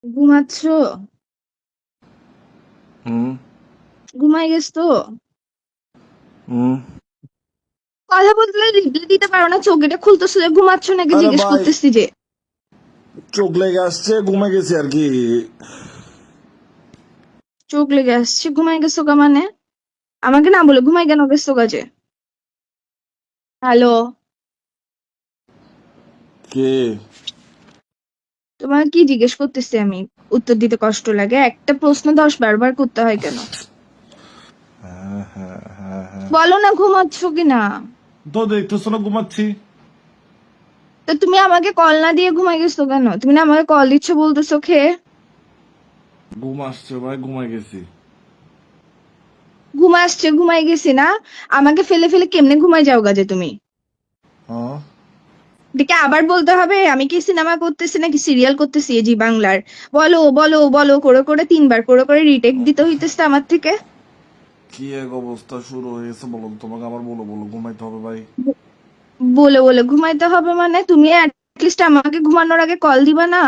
ঘুমাচ্ছো? হুম ঘুমাই গেছো? হুম কথা বলতে রিপ্লাই দিতে পারো না? চোখটা খুলতেছো যে ঘুমাচ্ছো নাকি আরে জিজ্ঞেস ভাই, করতেছি যে। চোখ লেগে আসছে, ঘুমে গেছি আর কি। চোখ লেগে আসছে, ঘুমাই গেছো গা মানে? আমাকে না বলে ঘুমাই কেন গেছো গা যে? হ্যালো? কে? তোমার কি জিজ্ঞেস করতেছি আমি? উত্তর দিতে কষ্ট লাগে? একটা প্রশ্ন 10 বার করতে হয় কেন? হ্যাঁ হ্যাঁ হ্যাঁ হ্যাঁ, বলো না ঘুমাচ্ছো কিনা। তো দেখতেছো না ঘুমাচ্ছি। তো তুমি আমাকে কল না দিয়ে ঘুমাই গেছো কেন? তুমি না আমাকে কল দিচ্ছ বলতেছো খেয়ে। ঘুম আসছে ভাই, ঘুমাই গেছি। ঘুম আসছে, ঘুমাই গেছি না? আমাকে ফেলে ফেলে কেমনে ঘুমাই যাও গা যে তুমি? হ্যাঁ, এটাকে আবার বলতে হবে আমি কি সিনেমা করতেছি নাকি সিরিয়াল করতেছি এই জি বাংলার? বলো বলো বলো করে করে 3 বার করে করে রিটেক দিতে হইতেছে আমার থেকে। কি এক অবস্থা শুরু হয়েছে বলো তো, তোমাকে আবার বলো বলো ঘুমাইতে হবে ভাই। বলে বলে ঘুমাইতে হবে মানে? তুমি অ্যাটলিস্ট আমাকে ঘুমানোর আগে কল দিবা না?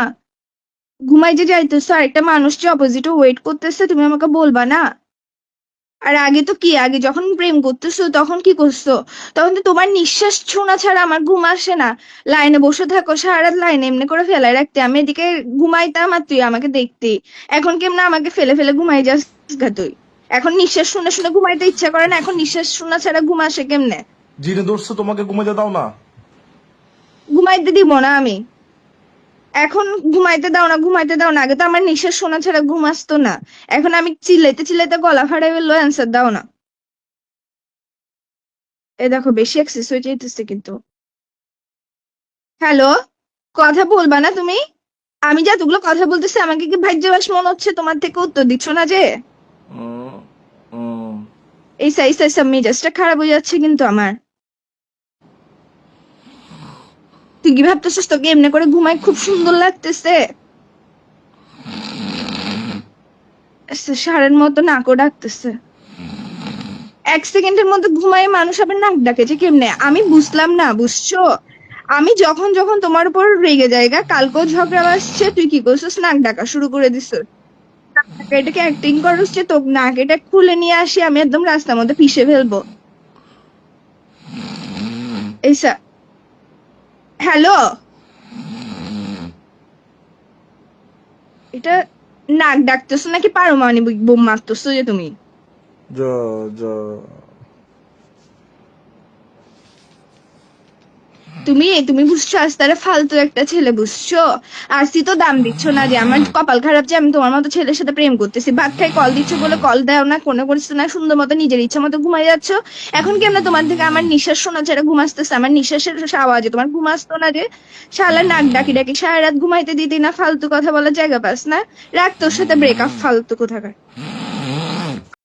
ঘুমাই যে যাইতেছো, আরেকটা মানুষ যে অপোজিটে ওয়েট করতেছে, তুমি আমাকে বলবা না? আর আগে তো কি, আগে যখন প্রেম করতেছো তখন কি করছো? তখন তো তোমার নিঃশ্বাস শোনা ছাড়া আমার ঘুম আসে না। লাইনে বসে থাকো সারা রাত, লাইনে এমনি করে ফেলাই রাখতে, আমি এদিকে ঘুমাইতাম আর তুই আমাকে দেখতি। এখন কেমন আমাকে ফেলে ফেলে ঘুমাই যাস গা তুই? এখন নিঃশ্বাস শুনে শুনে ঘুমাইতে ইচ্ছা করে না? এখন নিঃশ্বাস শোনা ছাড়া ঘুম আসে কেমনে? জিনে ধরছে, তোমাকে ঘুমাইতে দাও না। ঘুমাইতে দিব না আমি। এখন ঘুমাইতে দাও না, ঘুমাইতে দাও না, আগে তো আমার নিঃশ্বাস শোনা ছাড়া ঘুম আসতো না। এখন আমি চিল্লাইতে চিল্লাইতে গলা ফাটাই ফেললো, অ্যান্সার দাও না। এ দেখো বেশি এক্সেস হয়ে যাইতেছে কিন্তু। হ্যালো? কথা বলবা না তুমি? আমি যে এতগুলো কথা বলতেছি, আমাকে কি ভাজ্যবাস মনে হচ্ছে? তোমার থেকে উত্তর দিচ্ছ না যে। উম, উম, এই সাই সাই সব মেজাজটা খারাপ হয়ে যাচ্ছে কিন্তু আমার। তুই কি ভাবতেছিস তোকে এমনি করে ঘুমাই খুব সুন্দর লাগতেছে? সারের মতো নাকও ডাকতেছে। 1 সেকেন্ডের মধ্যে ঘুমায় মানুষ আবার নাক ডাকে যে কেমনে? আমি বুঝলাম না, বুঝছো? আমি যখন যখন তোমার উপর রেগে যাইগা, কালকেও ঝগড়া আসছে, তুই কি করছিস? নাক ডাকা শুরু করে দিছিস। এটাকে অ্যাক্টিং করছ যে তোর নাক এটা খুলে নিয়ে আসি আমি একদম রাস্তার মধ্যে পিষে ফেলবো। এইসা। হ্যালো? এটা নাক ডাকতেছো নাকি পারমাণবিক বোম মারতেছো যে তুমি? যা যা। তুমি তুমি বুঝছো আস্তারে ফালতু একটা ছেলে, বুঝছো? আসি তো দাম দিচ্ছ না যে, আমার কপাল খারাপ যে আমি তোমার মতো ছেলের সাথে প্রেম করতেছি। ভাত খাই কল দিচ্ছ বলে কল দাও না, কোনো করছো না, সুন্দর মতো নিজের ইচ্ছা মতো ঘুমাই যাচ্ছ। এখন কেমনে তোমার থেকে আমার নিঃশ্বাস শোনা ছাড়া ঘুম আসতেছে? আমার নিঃশ্বাসের আওয়াজে তোমার ঘুম আসতো না যে? শালা নাক ডাকি ডাকি সারা রাত ঘুমাইতে দিতি না, ফালতু কথা বলার জায়গা পাস না? রাখ তোর সাথে ব্রেকআপ, ফালতু কোথাকার।